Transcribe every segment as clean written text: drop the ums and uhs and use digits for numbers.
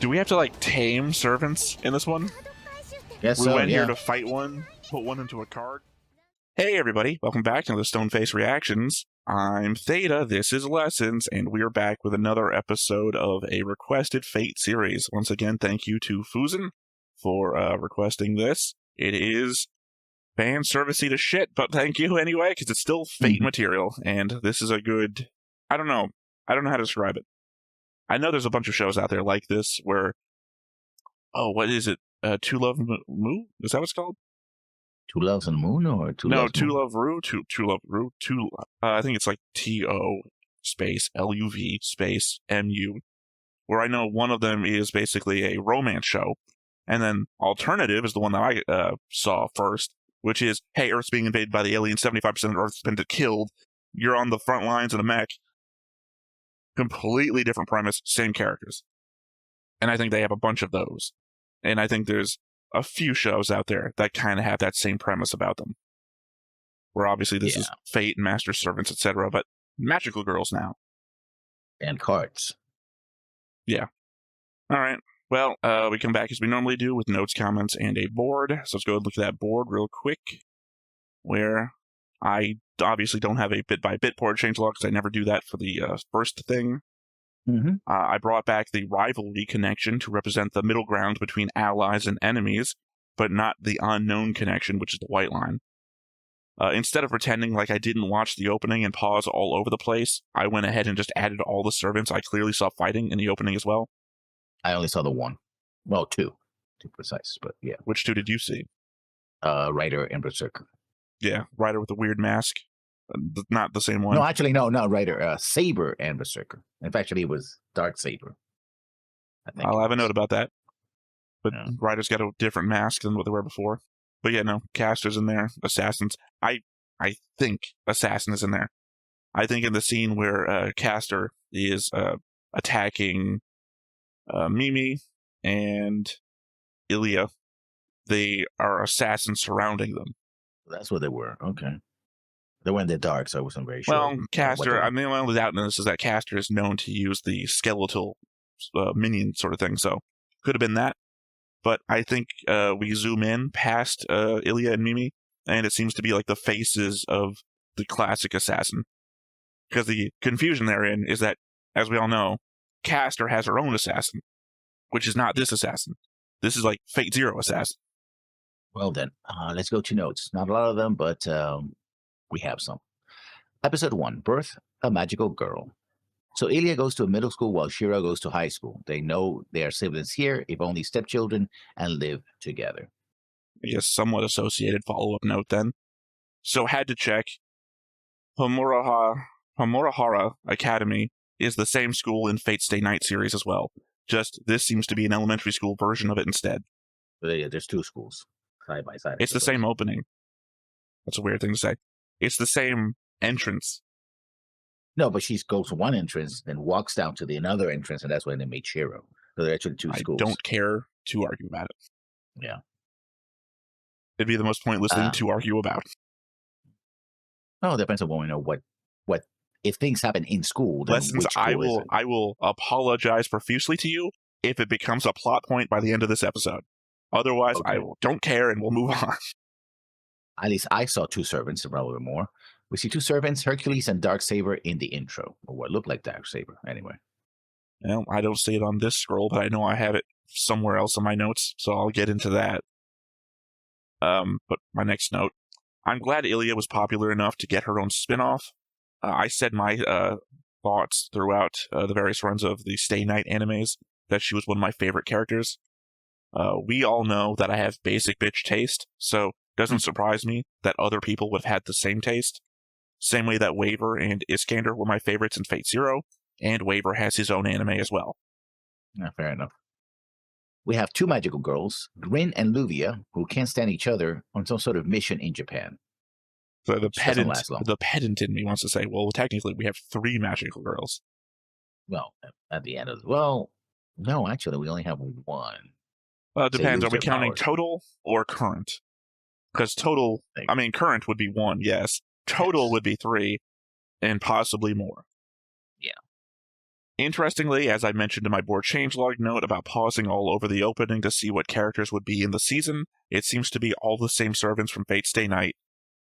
Do we have to, like, tame servants in this one? Guess We so, went yeah. here to fight one, put one into a card. Hey, everybody. Welcome back to the Stoneface Reactions. I'm Theta, this is Lessons, and we're back with another episode of a requested Fate series. Once again, thank you to Fuzen for requesting this. It is fan servicey to shit, but thank you anyway, because it's still Fate material, and this is a good... I don't know how to describe it. I know there's a bunch of shows out there like this where... Oh, what is it? Two Love Moo? Is that what it's called? Two Loves on the Moon or Two No, Loves Two Moon? Love Rue. Two Love Rue. I think it's like TO space LUV space MU, where I know one of them is basically a romance show, and then alternative is the one that I saw first, which is, hey, Earth's being invaded by the aliens, 75% of Earth's been killed, you're on the front lines in a mech. Completely different premise, same characters. And I think they have a bunch of those. And I think there's a few shows out there that kind of have that same premise about them. Where obviously this is Fate and Master Servants, etc., but magical girls now. And cards. Yeah. All right. Well, we come back as we normally do with notes, comments, and a board. So let's go and look at that board real quick. Where I obviously don't have a bit-by-bit board change log because I never do that for the first thing. I brought back the rivalry connection to represent the middle ground between allies and enemies, but not the unknown connection, which is the white line. Instead of pretending like I didn't watch the opening and pause all over the place, I went ahead and just added all the servants I clearly saw fighting in the opening as well. I only saw the one. Well, two. To be precise, but yeah. Which two did you see? Ryder and Berserker. Yeah, Ryder with the weird mask. Not the same one. No, actually, no, not Ryder. Saber and Berserker. In fact, actually, it was Dark Saber. I'll have a note about that. But yeah. Ryder's got a different mask than what they were before. But yeah, no, Caster's in there. Assassins. I think Assassin is in there. I think in the scene where Caster is attacking Mimi and Illya, they are assassins surrounding them. That's what they were. Okay. They were in the dark, so I wasn't very sure. Well, Caster, I mean, my only doubt in this is that Caster is known to use the skeletal minion sort of thing, so could have been that. But I think we zoom in past Illya and Mimi, and it seems to be like the faces of the classic assassin. Because the confusion therein is that, as we all know, Caster has her own assassin, which is not this assassin. This is like Fate Zero assassin. Well then, let's go to notes. Not a lot of them, but we have some. Episode 1, Birth a Magical Girl. So Illya goes to a middle school while Shira goes to high school. They know they are siblings here, if only stepchildren, and live together. I guess somewhat associated follow-up note then. So had to check. Homurahara Academy is the same school in Fate Stay Night series as well. Just this seems to be an elementary school version of it instead. But yeah, there's two schools side by side. It's the same opening. That's a weird thing to say. It's the same entrance. No, but she goes to one entrance, then walks down to the another entrance, and that's when they meet Shiro. So they're actually two schools. I don't care to argue about it. Yeah. It'd be the most pointless thing to argue about. Oh, it depends on what we know. What if things happen in school? Then Lessons, I will apologize profusely to you if it becomes a plot point by the end of this episode. Otherwise, okay. Don't care, and we'll move on. At least I saw two servants, probably more. We see two servants, Hercules and Darksaber, in the intro, or what looked like Darksaber, anyway. Well, I don't see it on this scroll, but I know I have it somewhere else in my notes, so I'll get into that. But my next note, I'm glad Illya was popular enough to get her own spin-off. I said my thoughts throughout the various runs of the Stay Night animes that she was one of my favorite characters. We all know that I have basic bitch taste, so it doesn't surprise me that other people would have had the same taste. Same way that Waver and Iskander were my favorites in Fate Zero, and Waver has his own anime as well. Yeah, fair enough. We have two magical girls, Grin and Luvia, who can't stand each other on some sort of mission in Japan. So the pedant in me wants to say, well, technically we have three magical girls. Well, at the end of no, actually we only have one. Well, it depends. Are we counting total or current? Because total, I mean, current would be one, yes. Total would be three, and possibly more. Yeah. Interestingly, as I mentioned in my board changelog note about pausing all over the opening to see what characters would be in the season, it seems to be all the same servants from Fate Stay Night,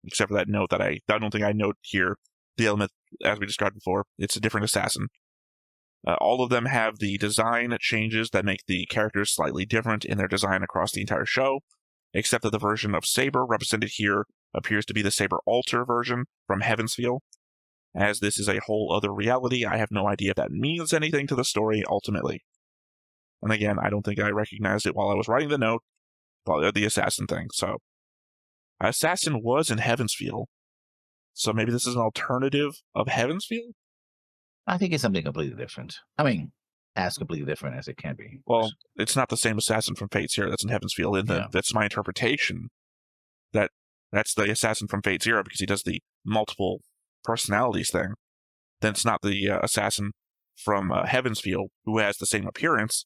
except for that note that I don't think I note here. The element, as we described before, it's a different assassin. All of them have the design changes that make the characters slightly different in their design across the entire show, except that the version of Saber represented here appears to be the Saber Alter version from Heavensfield. As this is a whole other reality, I have no idea if that means anything to the story ultimately. And again, I don't think I recognized it while I was writing the note, the assassin thing. So, assassin was in Heavensfield. So maybe this is an alternative of Heavensfield? I think it's something completely different. I mean, as completely different as it can be. Well, it's not the same assassin from Fate Zero that's in Heavensfield. That's my interpretation. That's the assassin from Fate Zero because he does the multiple personalities thing. Then it's not the assassin from Heavensfield who has the same appearance,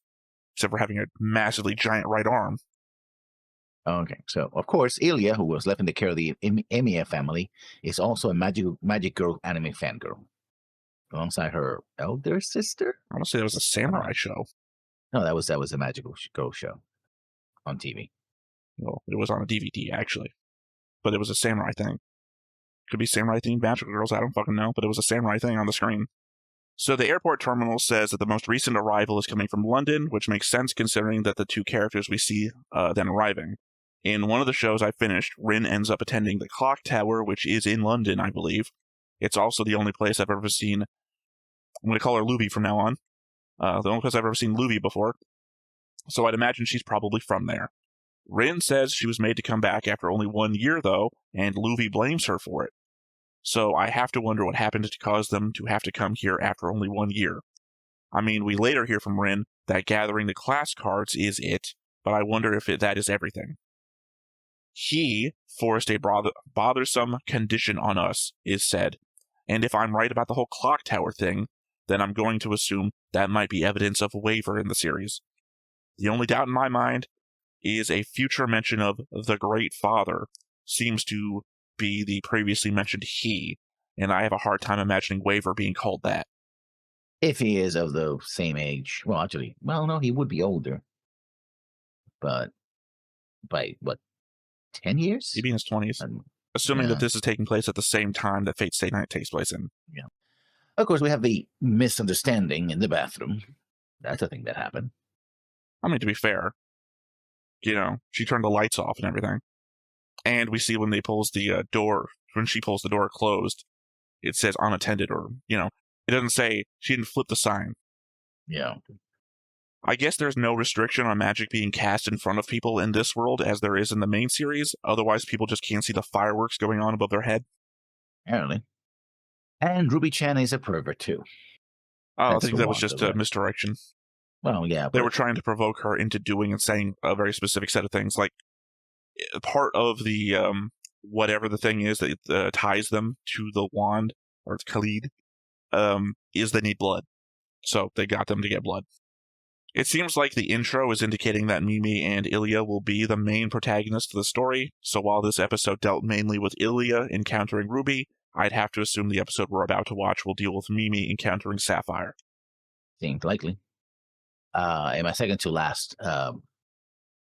except for having a massively giant right arm. Okay, so of course, Ilya, who was left in the care of the Emiya family, is also a Magic Girl anime fangirl, alongside her elder sister. I want to say that was a samurai show. No, that was a Magical Girl show on TV. Well, it was on a DVD actually, but it was a samurai thing. Could be samurai themed Magical Girls. I don't fucking know, but it was a samurai thing on the screen. So the airport terminal says that the most recent arrival is coming from London, which makes sense considering that the two characters we see then arriving. In one of the shows I finished, Rin ends up attending the clock tower, which is in London, I believe. It's also the only place I've ever seen. I'm going to call her Luby from now on. The only place I've ever seen Luby before. So I'd imagine she's probably from there. Rin says she was made to come back after only 1 year, though, and Luby blames her for it. So I have to wonder what happened to cause them to have to come here after only 1 year. I mean, we later hear from Rin that gathering the class cards is it, but I wonder if that is everything. He forced a bothersome condition on us, is said, and if I'm right about the whole clock tower thing, then I'm going to assume that might be evidence of waiver in the series. The only doubt in my mind is a future mention of the Great Father seems to be the previously mentioned he, and I have a hard time imagining waiver being called that. If he is of the same age. Well, actually, no, he would be older. But by, 10 years? He'd be in his 20s. Assuming that this is taking place at the same time that Fate Stay Night takes place in. Yeah. Of course, we have the misunderstanding in the bathroom. That's a thing that happened. I mean, to be fair, she turned the lights off and everything. And we see when she pulls the door closed, it says unattended or, it doesn't say she didn't flip the sign. Yeah. I guess there's no restriction on magic being cast in front of people in this world as there is in the main series. Otherwise, people just can't see the fireworks going on above their head. Apparently. And Ruby-chan is a pervert, too. Oh, I think that was just a misdirection. Well, yeah. They were trying to provoke her into doing and saying a very specific set of things. Like, part of the, whatever the thing is that ties them to the wand, or it's kaleid, is they need blood. So they got them to get blood. It seems like the intro is indicating that Mimi and Ilya will be the main protagonists of the story, so while this episode dealt mainly with Ilya encountering Ruby, I'd have to assume the episode we're about to watch will deal with Mimi encountering Sapphire. Seems likely. And my second to last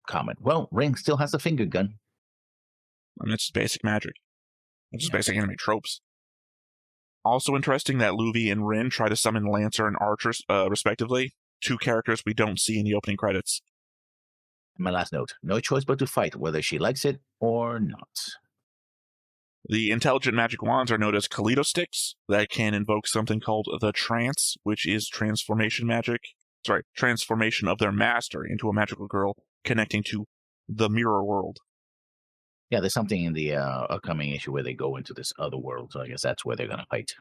comment. Well, Ring still has the finger gun. I mean, it's just basic magic. It's just basic anime tropes. Also interesting that Luby and Rin try to summon Lancer and Archer, respectively. Two characters we don't see in the opening credits. My last note. No choice but to fight, whether she likes it or not. The intelligent magic wands are known as kaleidosticks that can invoke something called the trance, which is transformation of their master into a magical girl connecting to the mirror world. Yeah, there's something in the upcoming issue where they go into this other world, so I guess that's where they're going to fight.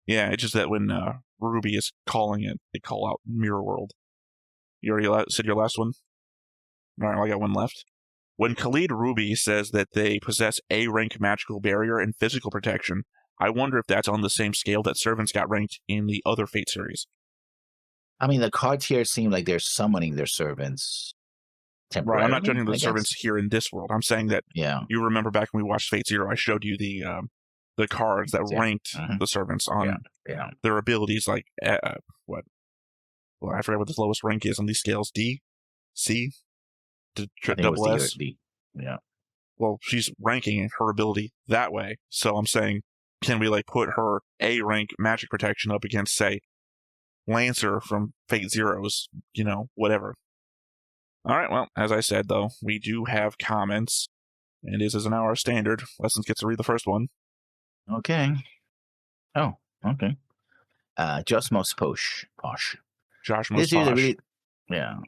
Yeah, it's just that when Ruby is calling it, they call out mirror world. You already said your last one? All right, I got one left. When Kaleid Ruby says that they possess A-rank magical barrier and physical protection, I wonder if that's on the same scale that servants got ranked in the other Fate series. I mean, the cards here seem like they're summoning their servants temporarily. Right, I'm not judging the servants here in this world. I'm saying that you remember back when we watched Fate Zero, I showed you the cards that ranked the servants on their abilities, like well, I forget what the lowest rank is on these scales. D? C? I think it was Double D, S? D. Yeah. Well, she's ranking her ability that way. So I'm saying, can we like put her A rank magic protection up against, say, Lancer from Fate Zero's, whatever. All right, well, as I said, though, we do have comments, and this is an hour standard. Lessons gets to read the first one. Okay. Oh, okay. Just Most Posh. Josh This Most series Posh.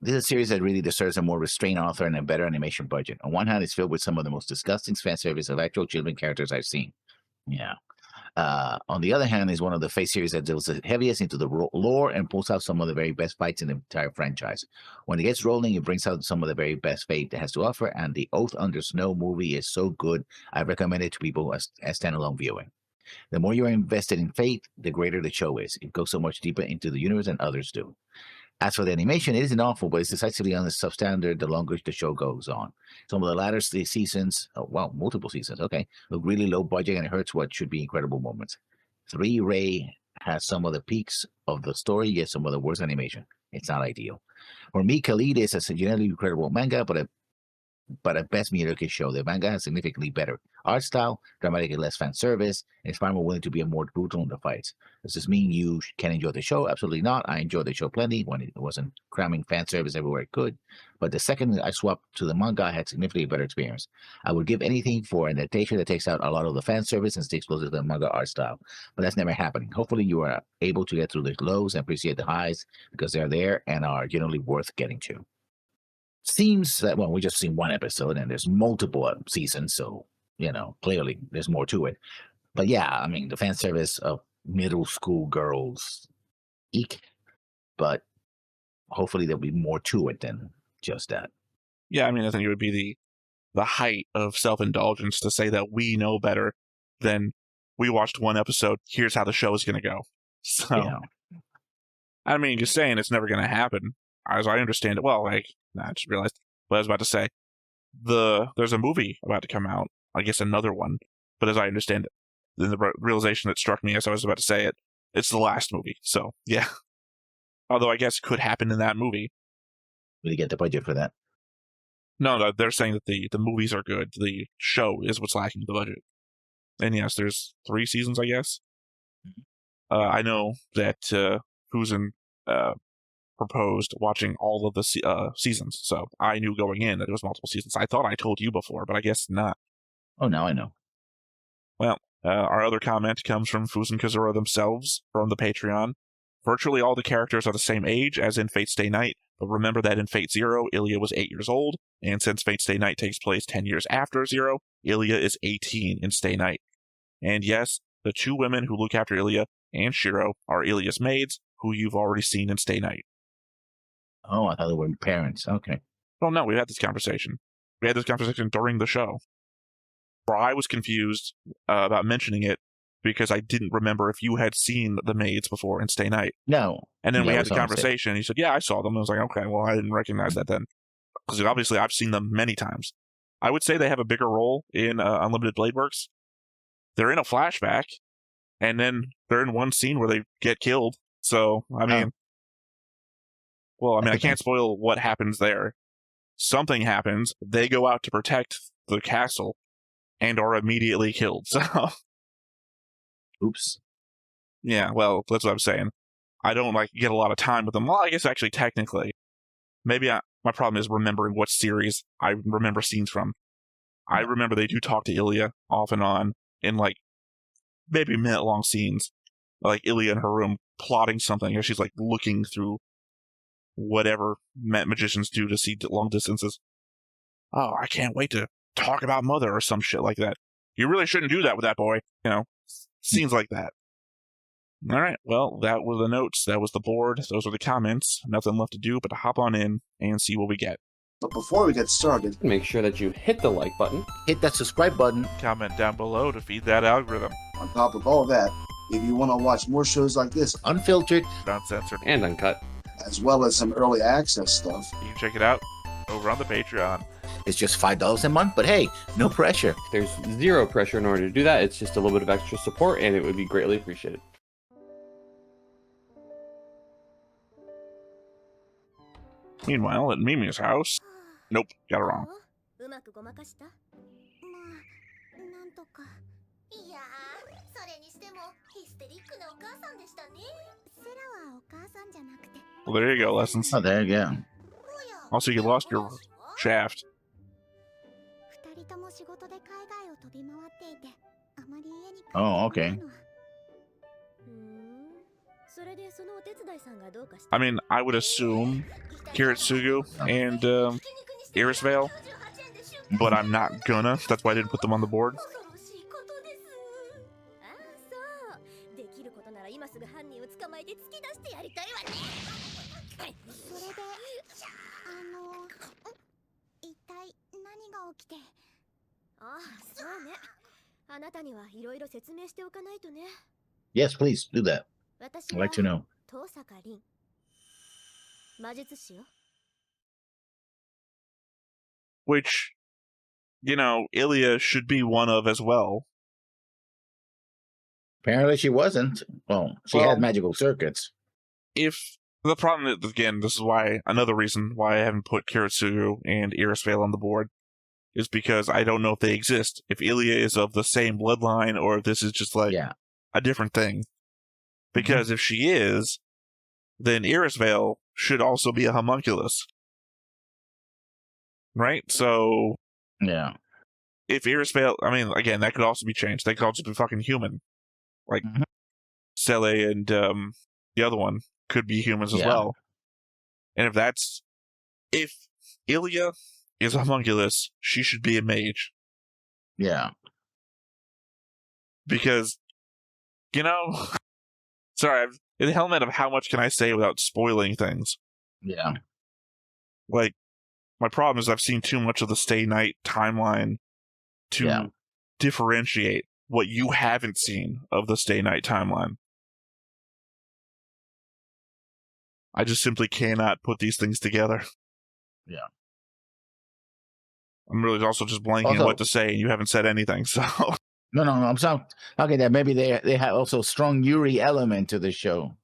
this is a series that really deserves a more restrained author and a better animation budget. On one hand, it's filled with some of the most disgusting fan service of actual children characters I've seen. Yeah. On the other hand, is one of the Fate series that delves the heaviest into the lore and pulls out some of the very best fights in the entire franchise. When it gets rolling, it brings out some of the very best Fate it has to offer, and the Oath Under Snow movie is so good, I recommend it to people as standalone viewing. The more you're invested in Fate, the greater the show is. It goes so much deeper into the universe than others do. As for the animation, it isn't awful, but it's decisively on the substandard the longer the show goes on. Some of the latter seasons, multiple seasons, okay, look really low budget and it hurts what should be incredible moments. 3 Ray has some of the peaks of the story, yet some of the worst animation. It's not ideal. For me, Kaleid is a genuinely incredible manga, but at best mediocre show. The manga has significantly better art style, dramatically less fan service, and it's far more willing to be more brutal in the fights. Does this mean you can enjoy the show? Absolutely not. I enjoyed the show plenty when it wasn't cramming fan service everywhere it could. But the second I swapped to the manga, I had significantly better experience. I would give anything for an adaptation that takes out a lot of the fan service and sticks closer to the manga art style. But that's never happening. Hopefully you are able to get through the lows and appreciate the highs because they're there and are generally worth getting to. Seems that, we just seen one episode and there's multiple seasons, so, clearly there's more to it. But yeah, I mean, the fan service of middle school girls, eek, but hopefully there'll be more to it than just that. Yeah, I mean, I think it would be the height of self-indulgence to say that we know better than we watched one episode, here's how the show is going to go. So, yeah. I mean, just saying it's never going to happen. As I understand it, I just realized what I was about to say. There's a movie about to come out, I guess another one, but as I understand it, the realization that struck me as I was about to say it, it's the last movie, so yeah. Although I guess it could happen in that movie. Will you get the budget for that? No, they're saying that the movies are good, the show is what's lacking the budget. And yes, there's 3 seasons, I guess. I know that Fusen proposed watching all of the seasons, so I knew going in that it was multiple seasons. I thought I told you before, but I guess not. Oh, now I know. Well, our other comment comes from Fusen Kazura themselves from the Patreon. Virtually all the characters are the same age as in Fate Stay Night, but remember that in Fate Zero, Illya was 8 years old, and since Fate Stay Night takes place 10 years after Zero, Illya is 18 in Stay Night. And yes, the 2 women who look after Illya and Shiro are Ilya's maids, who you've already seen in Stay Night. Oh, I thought they were parents. Okay. Well, no, we had this conversation. We had this conversation during the show. Where I was confused about mentioning it because I didn't remember if you had seen the maids before in Stay Night. No. And then we had the conversation. You said, yeah, I saw them. I was like, okay, well, I didn't recognize that then. Because obviously I've seen them many times. I would say they have a bigger role in Unlimited Blade Works. They're in a flashback, and then they're in one scene where they get killed. So, I mean... I can't spoil what happens there. Something happens, they go out to protect the castle, and are immediately killed, so... Oops. Yeah, well, that's what I'm saying. I don't, get a lot of time with them. Well, I guess actually, technically. Maybe my problem is remembering what series I remember scenes from. I remember they do talk to Illya off and on in, maybe minute-long scenes. Like, Illya in her room plotting something as she's, looking through whatever magicians do to see long distances. Oh, I can't wait to talk about Mother or some shit like that. You really shouldn't do that with that boy. Scenes like that. All right, well, that were the notes. That was the board. Those were the comments. Nothing left to do but to hop on in and see what we get. But before we get started, make sure that you hit the like button. Hit that subscribe button. Comment down below to feed that algorithm. On top of all that, if you want to watch more shows like this, unfiltered, uncensored, and uncut, as well as some early access stuff, you can check it out over on the Patreon. It's just $5 a month, but hey, no pressure. There's zero pressure in order to do that. It's just a little bit of extra support, and it would be greatly appreciated. Meanwhile, at Mimi's house... Nope, got it wrong. うまくごまかした？まあ、なんとか。いやー、それにしてもヒステリックなお母さんでしたね。セラはお母さんじゃなくて。 Well, there you go, lessons. Oh, there you go. Also, you lost your shaft. 二人とも仕事で海外を飛び回っていて、あまり家に帰って Oh, okay. それでそのお手伝いさんがどうかして。 I mean, I would assume Kiritsugu and Irisvale, but I'm not gonna. That's why I didn't put them on the board. ああ、そう。できることなら今すぐ犯人を捕まえて突き出してやりたいわね。それで、一体何が起きて。ああ、そうね。あなたにはいろいろ説明しておかないとね。 Yes, please do that. 私 I'd は like to know. 遠坂凛。魔術師よ。 Which, you know, Ilya should be one of as well. Apparently she wasn't. Well, she Well- had magical circuits. If the problem is, again, this is why another reason why I haven't put Kiritsugu and Irisvale on the board is because I don't know if they exist. If Ilya is of the same bloodline or if this is just like Yeah. a different thing. Because if she is, then Irisvale should also be a homunculus. Right? So Yeah. if Irisvale, I mean, again, that could also be changed. They could also be fucking human. Like Mhm. Sele and the other one could be humans as Yeah. well. And if Ilya is a homunculus, she should be a mage. Yeah. Because, you know, sorry, I'm in the element of how much can I say without spoiling things. Yeah. Like, my problem is I've seen too much of the Stay Night timeline to Yeah. differentiate what you haven't seen of the Stay Night timeline. I just simply cannot put these things together. Yeah. I'm really also just blanking on Also- what to say, and you haven't said anything, so... No. I'm sorry. Okay, that maybe they have also a strong Yuri element to the show.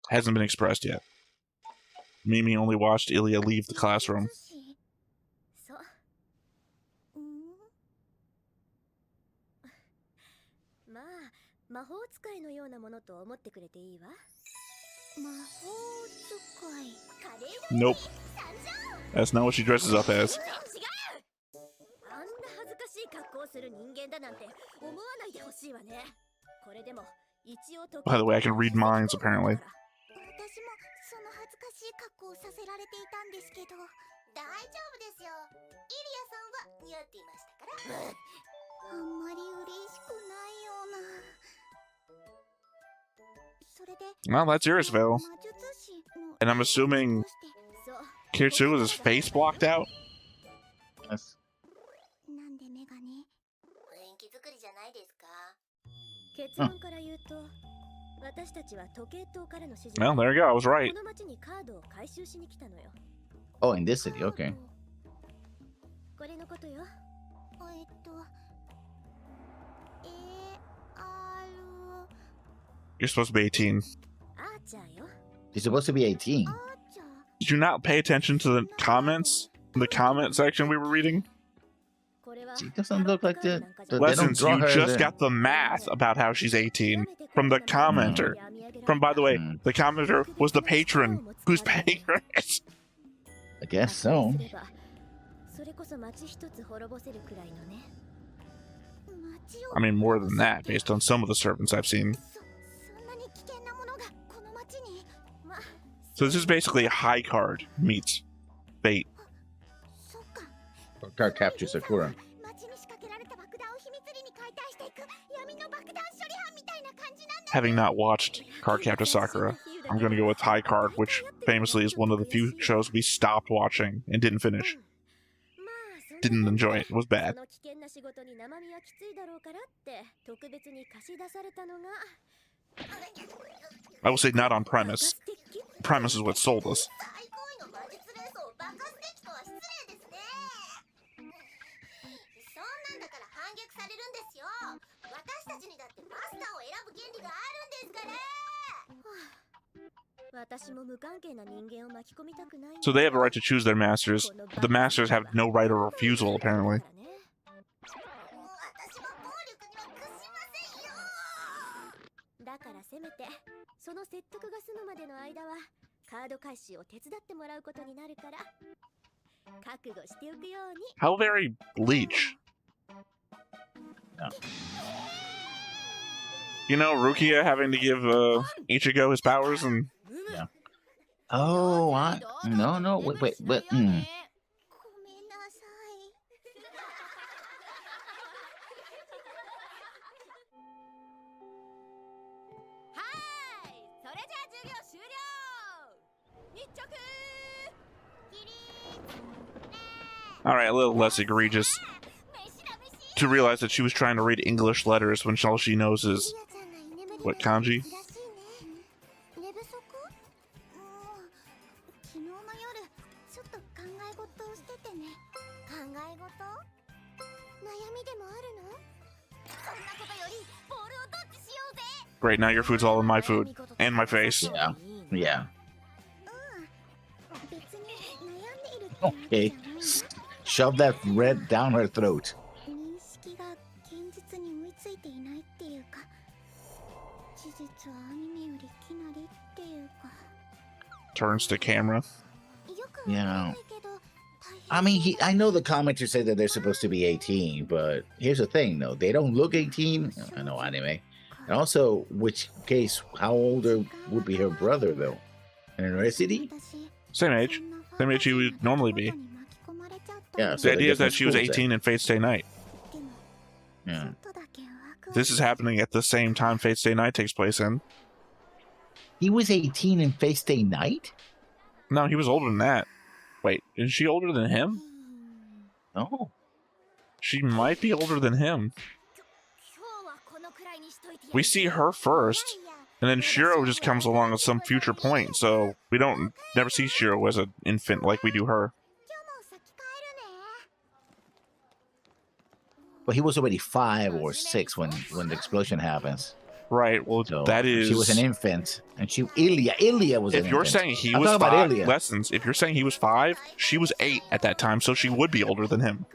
Hasn't been expressed yet. Mimi only watched Ilya leave the classroom. そう。まあ、魔法使いのようなものと思ってくれていいわ。魔法使い。カレー Nope. That's not what she dresses up as. 違う。あんな恥ずかしい格好をする人間だなんて思わないでほしいわね。これでも一応 By the way, I can read minds, apparently. 私もその恥ずかしい格好をさせられていたんですけど。大丈夫ですよ。イリアさんは似合っていましたから。あんまり嬉しくないような。それで Well, that's Irisvale. 魔術師の And I'm assuming そう Kiritsugu with his face blocked out? Yes. なんでメガネ？雰囲気作りじゃないですか。結論から言うと、私たちは時計塔からの指示。 Well, there you go. I was right. この町にカードを回収しに来たのよ。 Oh, in this city. Okay. これのことよ。You're supposed to be 18. アーチャーよ。 He's supposed to be 18. アーチャー。 Did you not pay attention to the comments? The comment section we were reading? これは She doesn't look like that. They don't Lessons, draw you her just there. got the math about how she's 18 from the commenter. From, by the way, Mm. the commenter was the patron who's paying her. I guess so. それこそ町一つ滅ぼせるくらいのね。 I mean, more than that, based on some of the servants I've seen. そんなに危険なものがこの町に。ま、 So this is basically a high card meets bait. そっか。 Or card capture Sakura. 町に仕掛けられた爆弾を秘密裏に解体していく闇の爆弾処理班みたいな感じなんだ。 Having not watched Cardcaptor Sakura, I'm going to go with High Card, which famously is one of the few shows we stopped watching and didn't finish. Didn't enjoy it. It was bad. その危険な仕事に生身はきついだろうからって特別に貸し出されたのが I will say not on premise. Premise is what sold us. 最高位の魔術連想を爆発できとは失礼ですね。そんなんだから反逆されるんですよ。私たちにだってマスターを選ぶ権利があるんですから。So they have a right to choose their masters. But the masters have no right of refusal, apparently. だからせめてその説得が済むまでの間はカード回収を手伝ってもらうことになるから覚悟しておくように。 How very Bleach. Yeah. You know, Rukia having to give Ichigo his powers and... Yeah. Oh, no, wait. ごめんなさい。はいそれじゃあ授業終了。日直起立。 Alright, a little less egregious to realize that she was trying to read English letters when all she knows is... What, kanji? 寝不足？昨日の夜ちょっと考え事をしててね。考え事？悩みでもあるの？そんなことよりボールをどっちしようぜ。 Great, now your food's all in my food. And my face. Yeah. Yeah. 別に悩んでいるってわけ Okay. じゃないわ。 Shove that red down her throat. 認識が現実に追いついていないっていうか、事実はアニメよりきなりっていうか。 Turns to camera. よくわかんないけど、大 I 変 mean, I know the commenters say that they're supposed to be 18, but here's the thing, though. They don't look 18. I know anime. And also, which case, how older would be her brother, though? In university? Same age. Same age she would normally be. Yeah, The idea is that different she was schools 18 in Fate Stay Night. Yeah. This is happening at the same time Fate Stay Night takes place in. He was 18 in Face Day Night? No, he was older than that. Wait, is she older than him? Oh. She might be older than him. We see her first, and then Shiro just comes along at some future point, so we don't never see Shiro as an infant like we do her. But he was already 5 or 6 when the explosion happens. Right, well, So that is... she was an infant, and Ilya was an If you're infant. saying he I'm was talking about 5, Ilya. lessons, if you're saying he was 5, she was 8 at that time, so she would be older than him.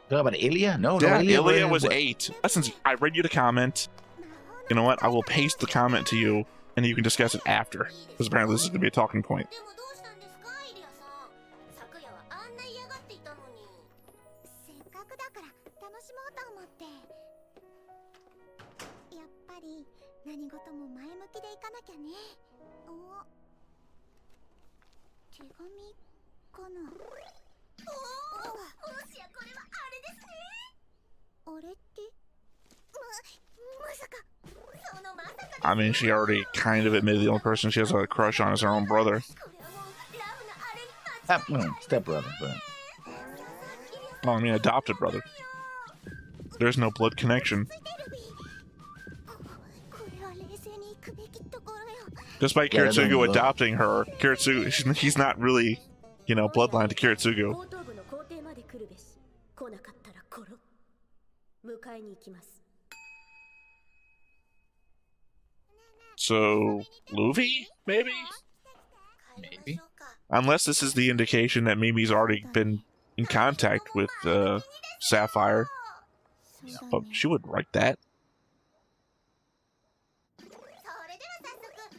Talking about Ilya? No, Yeah, no, Ilya was 8. Lessons, I read you the comment. You know what? I will paste the comment to you, and you can discuss it after. Because apparently this is going to be a talking point. でもどうしたんですか、イリアさん。昨夜はあんな嫌がっていたのに。せっかくだから楽しもうと思って。やっぱり何事も前向きでいかなきゃね。お、手紙かな。おお、もしやこれはあれですね。あれって？まさか。そのまさか。 I mean, she already kind of admitted the only person she has a crush on is her own brother. Stepbrother, but... Oh, I mean, adopted brother. There's no blood connection. Despite Yeah, that doesn't Kiritsugu look- adopting her, Kiritsugu, he's not really, you know, bloodline to Kiritsugu. 後頭部の校庭まで来るべし。来なかったら殺。迎えに行きます。 So, Luffy? Maybe? Maybe. Unless this is the indication that Mimi's already been in contact with Sapphire. But she would write that.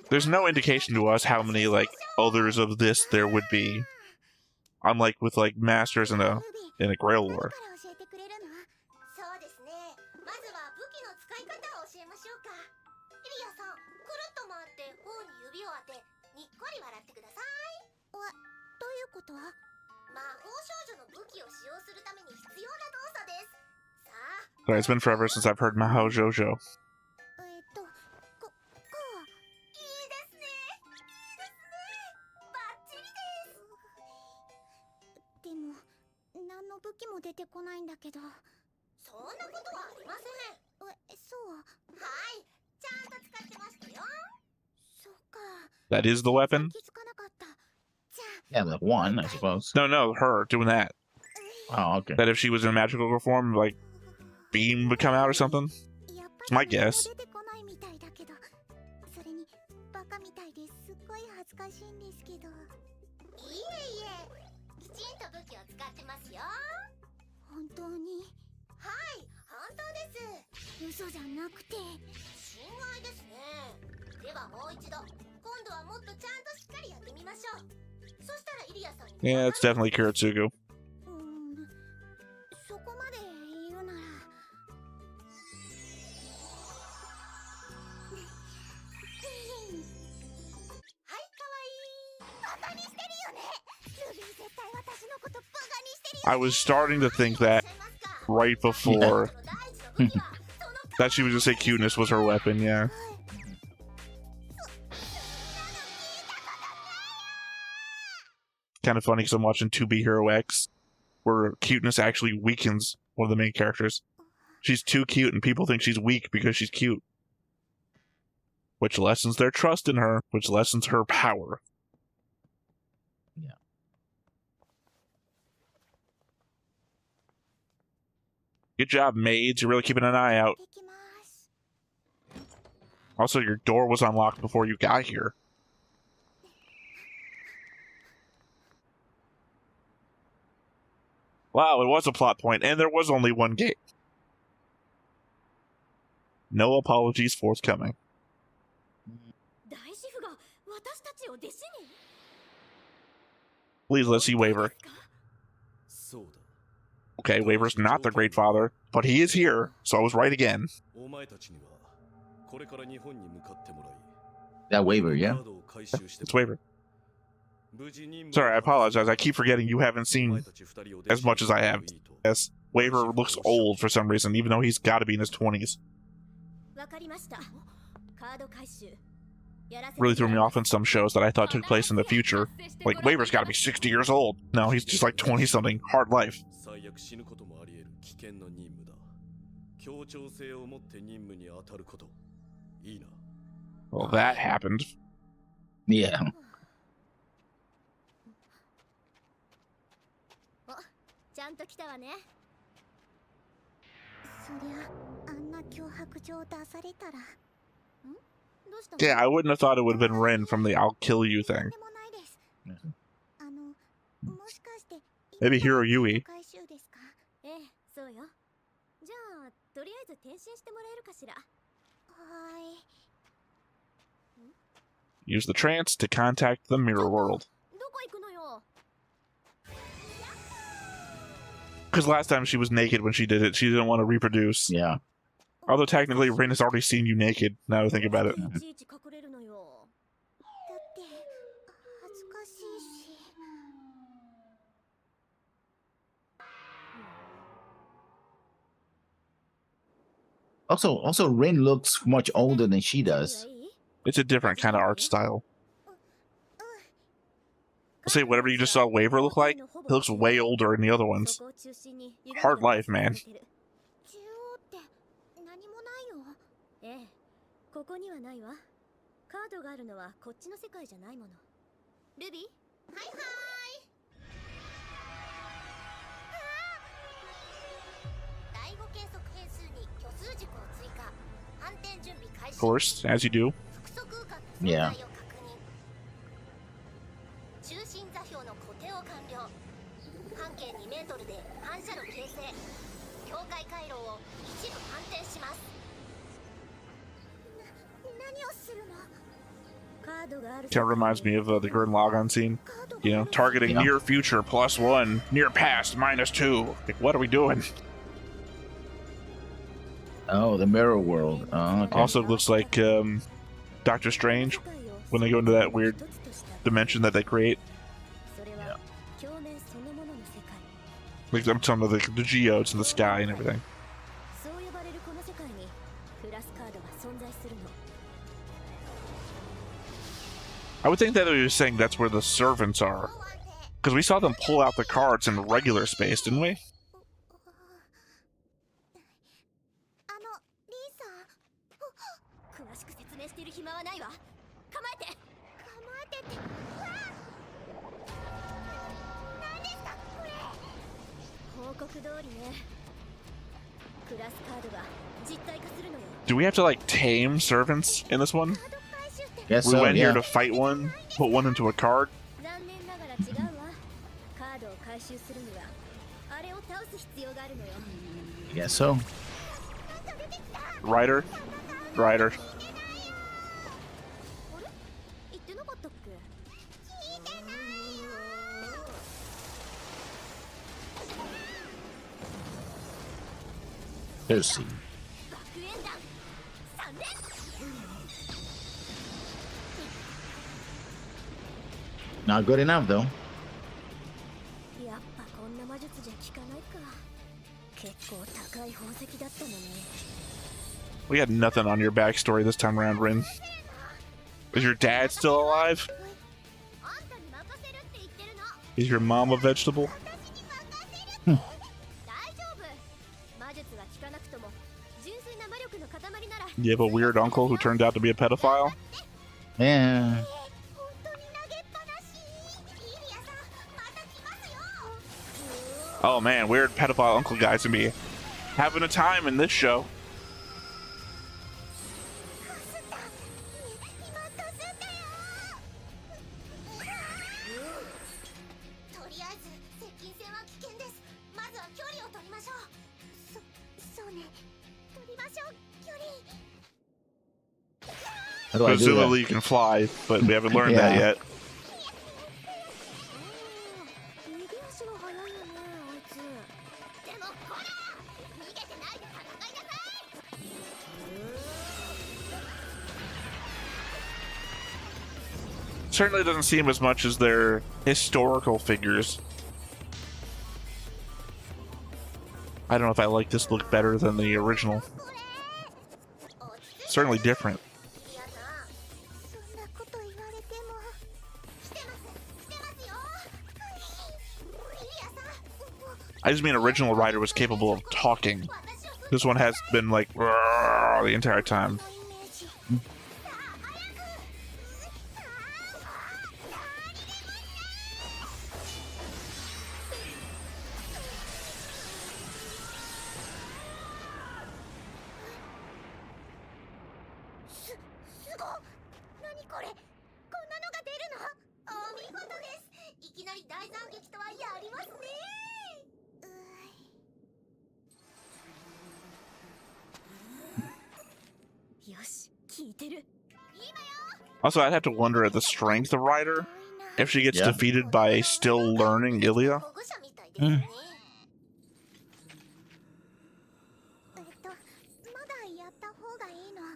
There's no indication to us how many, like, others of this there would be. Unlike with, like, Masters in a Grail War. そうですね。まずは武器の使い方を教えましょうか。イリアさん、くるっと回って頬に指を当て、にっこり笑ってください。どういうこと？魔法少女の武器を使用するために必要な動作です。さあ。 Sorry, it's been forever since I've heard Mahou Jojo. こう。いいですね。いいですね。バッチリです。でも、何の武器も出てこないんだけど。そんなことはありません。そう。はい。ちゃんと使ってましたよ。そうか。 That is the weapon? 気づかなかった。じゃあ。 Yeah, the one, I suppose. No, her doing that. Oh, okay. That if she was in a magical form, like, beam would come out or something? It's my guess. にバカみたいですっごい恥ずかしいんですけど。いえいえ、きちんと武器を使ってますよ。本当に？はい、本当です。嘘じゃなくて。心外ですね。ではもう一度、今度はもっとちゃんとしっかりやってみましょう。そしたらイリアさんに。 Yeah, it's definitely Kuretsugu. そこまで言うなら。はい、かわいい。バカにしてるよね。ルビー絶対私のことバカにしてるよね。 I was starting to think that right before that she would just say cuteness was her weapon, yeah. Kind of funny because I'm watching 2B Hero X, where cuteness actually weakens one of the main characters. She's too cute and people think she's weak because she's cute. Which lessens their trust in her, which lessens her power. Yeah. Good job, maids. You're really keeping an eye out. Also, your door was unlocked before you got here. Wow, it was a plot point, and there was only one gate. No apologies forthcoming. Please, let's see Waver. Okay, Waver's not the Great Father, but he is here, so I was right again. That Waver, yeah? It's Waver. Sorry, I apologize. I keep forgetting you haven't seen as much as I have. Yes, Waver looks old for some reason, even though he's got to be in his 20s. Really threw me off in some shows that I thought took place in the future. Like, Waver's got to be 60 years old. No, he's just like 20-something. Hard life. Well, that happened. Yeah. Yeah, I wouldn't have thought it would have been Ren from the I'll kill you thing. Maybe Hiro Yui. Use the trance to contact the mirror world. Because last time she was naked when she did it, she didn't want to reproduce. Yeah. Although technically, Rin has already seen you naked, now I think about it. Also, Rin looks much older than she does. It's a different kind of art style. I'll say whatever you just saw Waver look like, he looks way older in the other ones. Hard life, man. Of course, as you do. Yeah. Kind of reminds me of the Gurren Lagann scene. You know, targeting near future +1, near past -2. Like, what are we doing? Oh, the mirror world. Oh, okay. Also looks like Doctor Strange when they go into that weird dimension that they create. Yeah. Like, I'm talking about the geodes in the sky and everything. I would think that they were saying that's where the servants are. Because we saw them pull out the cards in regular space, didn't we? Do we have to, like, tame servants in this one? Guess We so, went yeah. here to fight one, put one into a card. 残念ながら違うわ。カードを回収するにはあれを倒す必要があるのよ。 Guess so. Rider. Rider. あれ？言ってなかったっけ？聞いてないよ。 Lucy. 学園団参列。 Not good enough, though. やっぱこんな魔術じゃ効かないか。結構高い宝石だったのね。 We had nothing on your backstory this time around, Rin. Is your dad still alive? あんたに任せるって言ってるの。 Is your mom a vegetable? 私に任せるって。大丈夫。魔術が効かなくとも純粋な魔力の塊なら。 You have a weird uncle who turned out to be a pedophile? Yeah. 本当に投げっぱなし。イリアさん、また来ますよ。 Oh man, weird pedophile uncle guys gonna be having a time in this show. とりあえず接近戦は危険です。まずは距離を取りましょう。そうね。取りましょう。距離。 How do I do Presumably that? you can fly, but we haven't learned that Yeah. yet. 逃げ足が速いよね、あいつ。でもほら、逃げてないで戦いなさい。 Certainly doesn't seem as much as their historical figures. I don't know if I like this look better than the original. これ。落ち着いて。 Certainly different. イリアさん、そんなこと言われても。来てます。来てますよ。イリアさん。 I just mean original Rider was capable of talking. 私を This one has been like "Roar" the entire time. すごっ。何これ。こんなのが出るの。お見事です。いきなり大惨劇とはやりますね。よし、聞いてる。 Also, I'd have to wonder at the strength of Rider if she gets Yeah. defeated by a still learning Ilya. 保護者みたいですね。まだやった方がいいの。は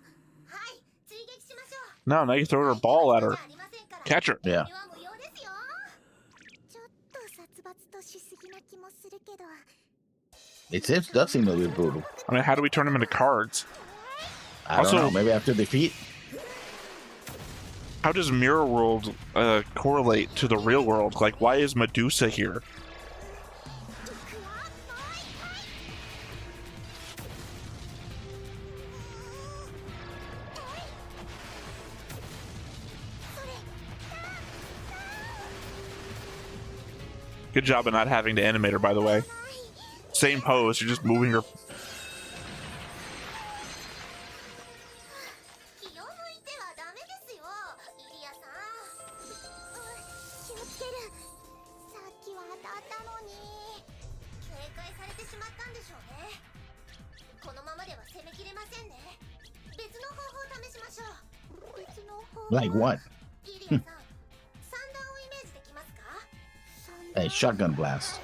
い、追撃しましょう。 No, now you throw her ball at her. Catch her. Yeah. 無用ですよ。ちょっと殺伐としすぎな気もするけど。 Does seem a little bit brutal. I mean, how do we turn them into cards? I don't Also- know. Maybe after defeat. How does Mirror World correlate to the real world? Like, why is Medusa here? Good job of not having to animate her, by the way. Same pose, you're just moving her. 気を抜いてはダメですよ、イリアさん。気をつける。さっきは当たったのに。警戒されてしまったんでしょうね。このままでは攻めきれませんね。別の方法を試しましょう。別の方法。 Like what? イリアさん、三段をイメージできますか？ A shotgun blast. さ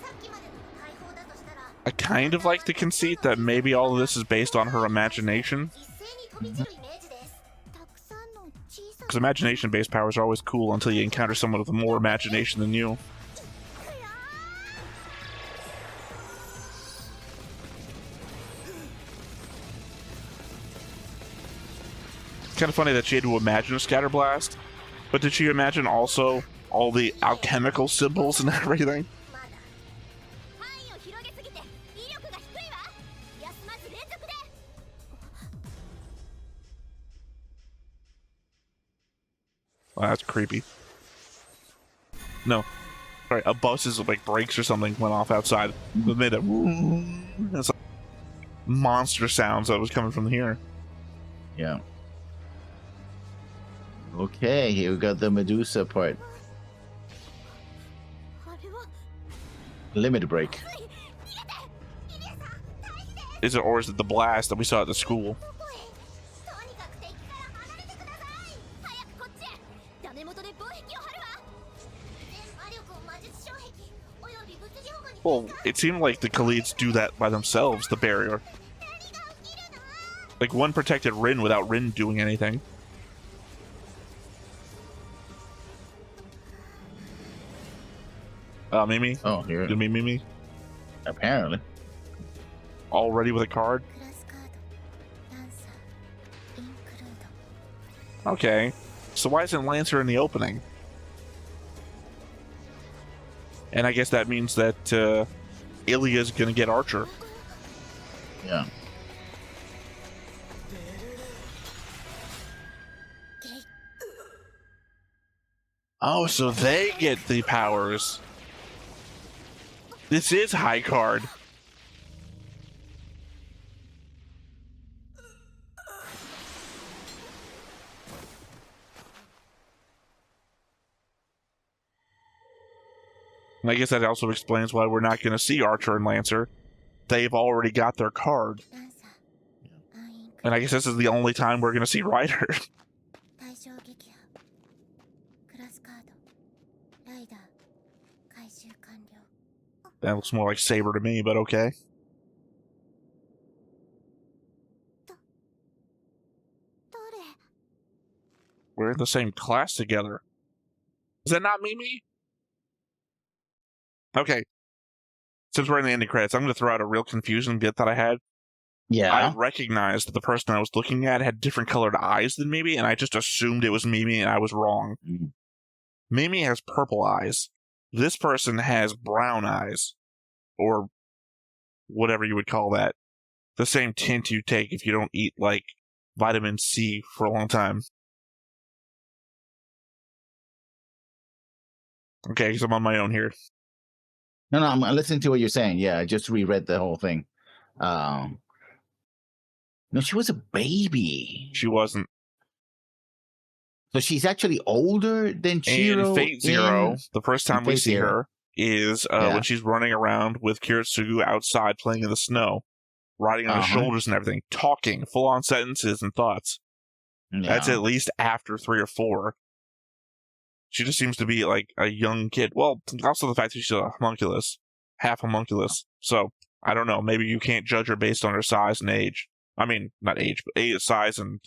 っきまでの大砲だとしたら。 I kind of like the conceit that maybe all of this is based on her imagination. 一斉に飛び散るイメージです。たくさんの小さ Because imagination-based powers are always cool until you encounter someone with more imagination than you. It's kind of funny that she had to imagine a scatter blast, but did she imagine also all the alchemical symbols and everything? まだ範囲を広げすぎて威力が低いわ。休まず連続で。 Wow, that's creepy. No. Sorry, a bus's like brakes or something went off outside. It made a it's like monster sounds that was coming from here. Yeah. Okay, here we got the Medusa part. あれは Limit break. 逃げてイリアさん大事です Is it, or is it the blast that we saw at the school? どこへとにかく敵から離れてください早くこっちへダメ元で防壁を張るわ全魔力を魔術障壁および物理保護に Well, it seemed like the Khalids do that by themselves, the barrier. 何が起きるの Like, one protected Rin without Rin doing anything. Mimi? Oh, here. Did Mimi? Apparently. Already with a card? クラスカードランサーインクルード Okay. So why isn't Lancer in the opening? And I guess that means that Ilya's gonna get Archer. Yeah. Oh, so they get the powers. This is high card. And I guess that also explains why we're not going to see Archer and Lancer. They've already got their card. ランサー暗インク And I guess this is the only time we're going to see Ryder. 対象撃破クラスカードライダー回収完了 That looks more like Saber to me, but okay. 誰 We're in the same class together. Is that not Mimi? Okay. Since we're in the ending credits, I'm going to throw out a real confusion bit that I had. Yeah. I recognized that the person I was looking at had different colored eyes than Mimi, and I just assumed it was Mimi, and I was wrong. Mhm. Mimi has purple eyes. This person has brown eyes. Or whatever you would call that. The same tint you take if you don't eat, like, vitamin C for a long time. Okay, because I'm on my own here. No, I'm listening to what you're saying. Yeah, I just reread the whole thing. No, she was a baby. She wasn't. So she's actually older than Chiro. In Fate Zero, the first time we Fate see Zero. her is Yeah. when she's running around with Kiritsugu outside playing in the snow, riding on his Uh-huh. shoulders and everything, talking full-on sentences and thoughts. That's Yeah. at least after 3 or 4. She just seems to be like a young kid. Well, also the fact that she's a homunculus, half homunculus. So, I don't know. Maybe you can't judge her based on her size and age. I mean, not age, but size and...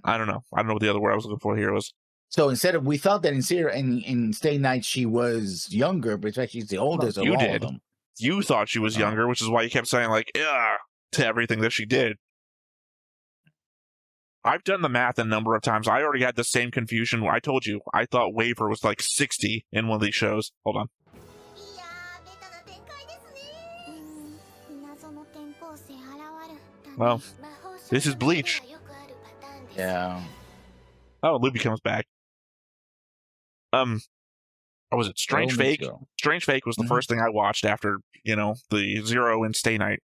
I don't know. I don't know what the other word I was looking for here was. So instead of, we thought that in Stay Night she was younger, but in fact she's the oldest of you all did. of them. You thought she was Oh. younger, which is why you kept saying, like, ugh, to everything that she did. I've done the math a number of times. I already had the same confusion where I told you I thought Waver was like 60 in one of these shows. Hold on. いやーベタな展開ですね謎の転校生現る Well, this is Bleach. Yeah. Oh, Luby comes back. What was it? Strange Oh, Fake? Mitchell. Strange Fake was the Mhm. first thing I watched after, the Zero and Stay Night.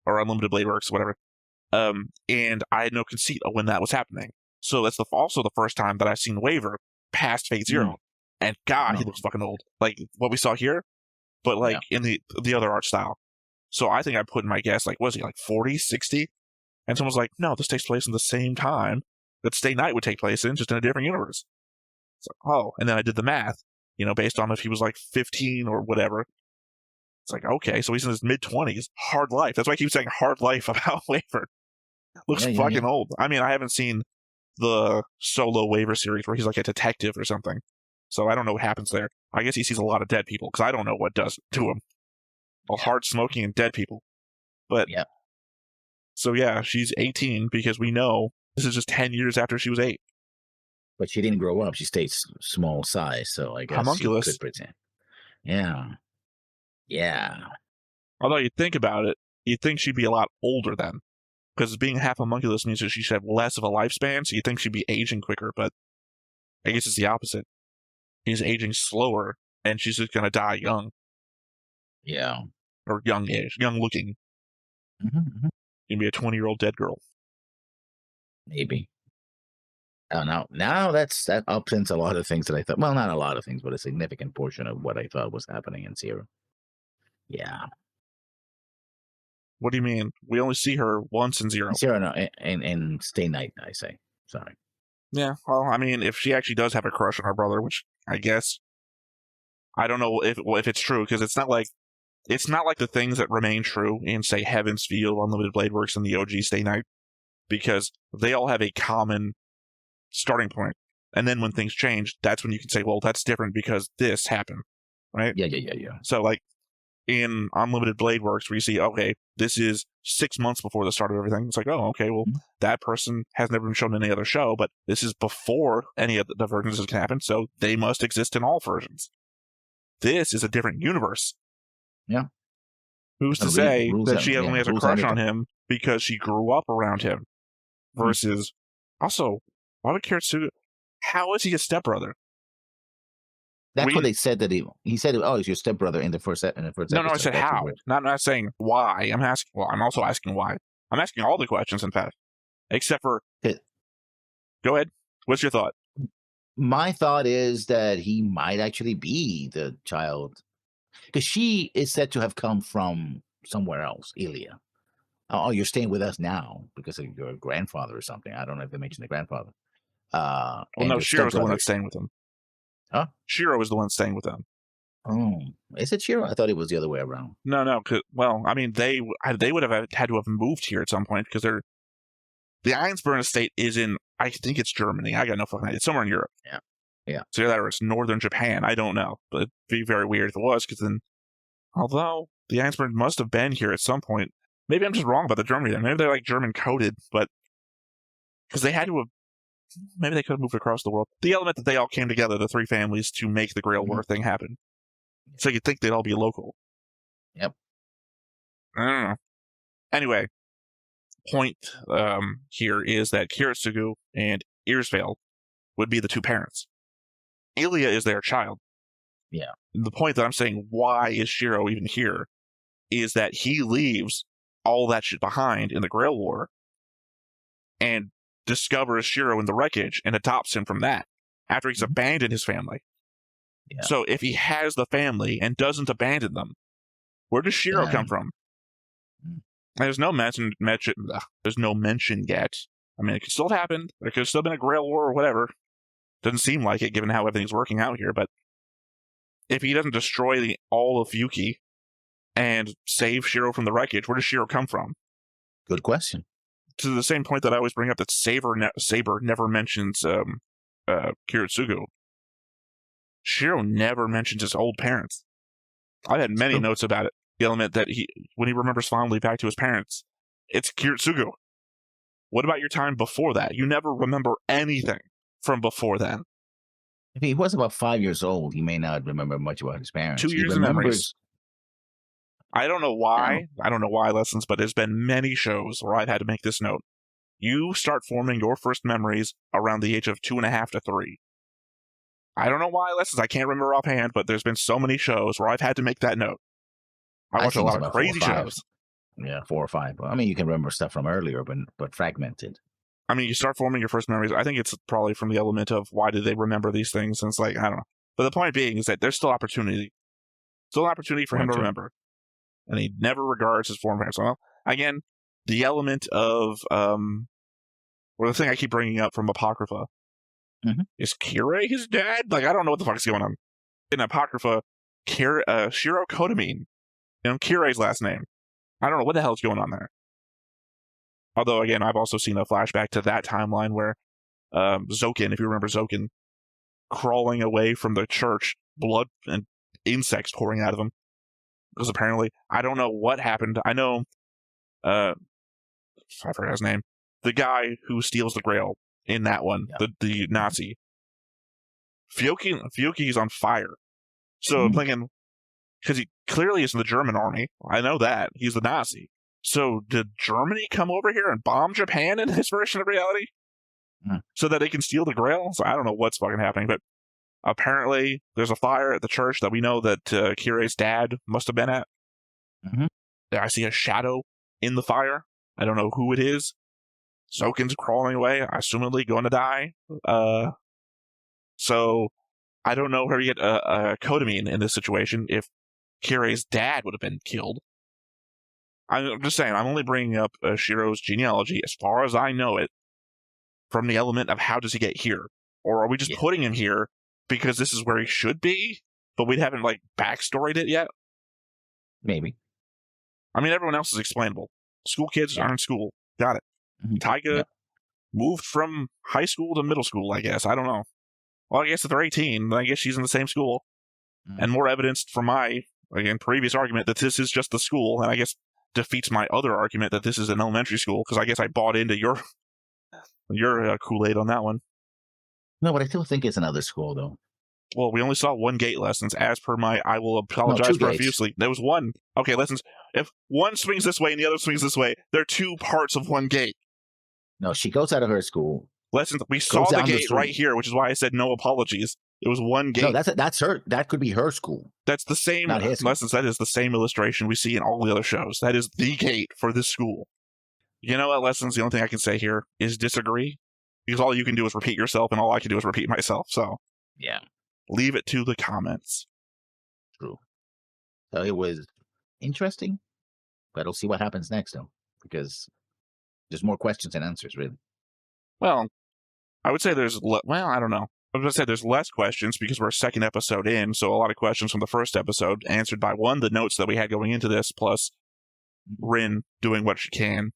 Or Unlimited Blade Works, whatever. And I had no conceit of when that was happening. So that's also the first time that I've seen Waver past Fate Zero. And God, he Oh. looks fucking old. Like what we saw here, but like in the other art style. So I think I put in my guess, like, was he like 40, 60? And someone's like, no, this takes place in the same time that Stay Night would take place in, just in a different universe. It's like, oh, and then I did the math, based on if he was like 15 or whatever. It's like, okay, so he's in his mid-20s. Hard life. That's why I keep saying hard life about Waver. Looks Yeah, fucking old. I mean, I haven't seen the solo Waver series where he's like a detective or something. So I don't know what happens there. I guess he sees a lot of dead people because I don't know what does it to him. Well, hard smoking and dead people. But, Yep. So yeah, she's 18 because we know this is just 10 years after she was 8. But she didn't grow up. She stayed small size, so I guess Homunculus. you could pretend. Yeah. Yeah. Although you think about it, you'd think she'd be a lot older then. Because being half homunculus means that she should have less of a lifespan, so you'd think she'd be aging quicker, but I guess it's the opposite. She's aging slower, and she's just going to die young. Yeah. Or young-ish, young-looking. Mm-hmm. You'd be a 20-year-old dead girl. Maybe. Now that upends a lot of things that I thought. Well, not a lot of things, but a significant portion of what I thought was happening in Zero. Yeah, What do you mean? We only see her once in Zero. Zero, no, and Stay Night. I say, sorry. Yeah, well, I mean, if she actually does have a crush on her brother, which I guess I don't know if it's true, because it's not like the things that remain true in, say, Heaven's Feel, Unlimited Blade Works, and the OG Stay Night, because they all have a common starting point. And then when things change, that's when you can say, well, that's different because this happened, right? Yeah. So, like, in Unlimited Blade Works, where you see, okay, this is 6 months before the start of everything. It's like, oh, okay, well, that person has never been shown in any other show, but this is before any of the versions can happen, so they must exist in all versions. This is a different universe. Yeah. Who's to say that she only has a crush on him because she grew up around him? Versus, also, why would Kiritsugu? How is he a stepbrother? That's what they said that he said. Oh, he's your stepbrother in the first episode. No, I said how. Not saying why. I'm asking. Well, I'm also asking why. I'm asking all the questions, in fact, except for. Go ahead. What's your thought? My thought is that he might actually be the child, because she is said to have come from somewhere else, Ilya. Oh, you're staying with us now because of your grandfather or something. I don't know if they mentioned the grandfather. Well, no, Shiro's the one that's staying with him. Huh? Shiro is the one staying with them. Oh, is it Shiro? I thought it was the other way around. No. Well, I mean, they would have had to have moved here at some point because the Einsburn estate is in, I think it's Germany. I got no fucking idea. It's somewhere in Europe. Yeah. So either it's northern Japan. I don't know, but it'd be very weird if it was, because then, although the Einsburn must have been here at some point. Maybe I'm just wrong about the Germany then. Maybe they're like German coded, but because they had to have. Maybe they could have moved across the world. The element that they all came together, the three families, to make the Grail War thing happen. So you'd think they'd all be local. Yep. I don't know. Anyway, point here is that Kiritsugu and Earsvale would be the two parents. Ilya is their child. Yeah. The point that I'm saying, why is Shiro even here, is that he leaves all that shit behind in the Grail War and discovers Shiro in the wreckage and adopts him from that after he's abandoned his family. Yeah. So if he has the family and doesn't abandon them, where does Shiro come from? There's no mention yet. I mean, it could still have happened. There could have still been a Grail War or whatever. Doesn't seem like it, given how everything's working out here. But if he doesn't destroy all of Yuki and save Shiro from the wreckage, where does Shiro come from? Good question. To the same point that I always bring up, that Saber never mentions Kiritsugu. Shiro never mentions his old parents. I've had many notes about it. The element that when he remembers fondly back to his parents, it's Kiritsugu. What about your time before that? You never remember anything from before then. If he was about 5 years old, he may not remember much about his parents. 2 years of memories. I don't know why. I don't know why, Lessons, but there's been many shows where I've had to make this note. You start forming your first memories around the age of 2.5 to 3. I don't know why, Lessons. I can't remember offhand, but there's been so many shows where I've had to make that note. I watch a lot of crazy shows. Yeah, 4 or 5. I mean, you can remember stuff from earlier, but fragmented. I mean, you start forming your first memories. I think it's probably from the element of why did they remember these things? And it's like, I don't know. But the point being is that there's still opportunity. Still an opportunity for him to remember. And he never regards his former parents. Well, again, the element of, or the thing I keep bringing up from Apocrypha, is Kirei his dad? Like, I don't know what the fuck's going on. In Apocrypha, Shiro Kotamine, Kirei's last name. I don't know what the hell's going on there. Although, again, I've also seen a flashback to that timeline where Zoken, if you remember Zoken, crawling away from the church, blood and insects pouring out of him. Because apparently, I don't know what happened. I know, I forgot his name. The guy who steals the Grail in that one, the Nazi. Fyoki's on fire. So I'm thinking, because he clearly is in the German army. I know that. He's the Nazi. So did Germany come over here and bomb Japan in this version of reality? So that they can steal the Grail? So I don't know what's fucking happening, but apparently there's a fire at the church that we know that Kirei's dad must have been at. I see a shadow in the fire. I don't know who it is. Soken's crawling away, assumedly going to die. So I don't know where you get Kodamine in this situation if Kirei's dad would have been killed. I'm just saying, I'm only bringing up Shiro's genealogy as far as I know it from the element of how does he get here? Or are we just putting him here because this is where he should be, but we haven't, like, backstoried it yet? Maybe. I mean, everyone else is explainable. School kids are in school. Got it. Taiga moved from high school to middle school, I guess. I don't know. Well, I guess if they're 18, then I guess she's in the same school. And more evidence from my, again, previous argument that this is just the school, and I guess defeats my other argument that this is an elementary school, because I guess I bought into your Kool-Aid on that one. No, but I still think it's another school, though. Well, we only saw one gate lessons. As per my, I will apologize profusely. There was one. Okay, lessons. If one swings this way and the other swings this way, they're two parts of one gate. No, she goes out of her school. Lessons. We saw the gate right here, which is why I said no apologies. It was one gate. No, that's her. That could be her school. That's the same lessons. That is the same illustration we see in all the other shows. That is the gate for this school. You know what, lessons? The only thing I can say here is disagree, because all you can do is repeat yourself, and all I can do is repeat myself. So yeah, leave it to the comments. True. So it was interesting, but we'll see what happens next, though, because there's more questions than answers, really. Well, I would say I don't know. I was going to say there's less questions because we're a second episode in, so a lot of questions from the first episode answered by one, the notes that we had going into this, plus Rin doing what she can.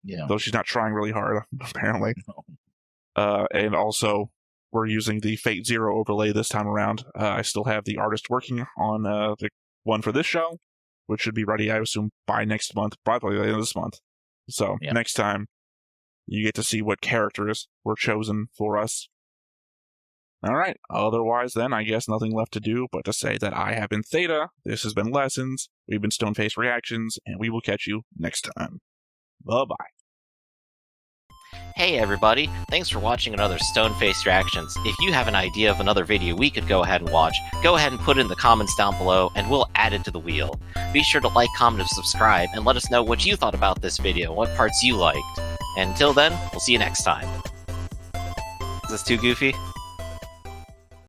Yeah. Though she's not trying really hard, apparently. No. And also, we're using the Fate Zero overlay this time around. I still have the artist working on the one for this show, which should be ready, I assume, by next month, probably the end of this month. So next time, you get to see what characters were chosen for us. All right. Otherwise, then, I guess nothing left to do but to say that I have been Theta, this has been Lessons, we've been Stone-Faced Reactions, and we will catch you next time. Bye-bye. Hey everybody, thanks for watching another Stone-Faced Reactions. If you have an idea of another video we could go ahead and watch, go ahead and put it in the comments down below and we'll add it to the wheel. Be sure to like, comment, and subscribe, and let us know what you thought about this video, what parts you liked. And until then, we'll see you next time. Is this too goofy?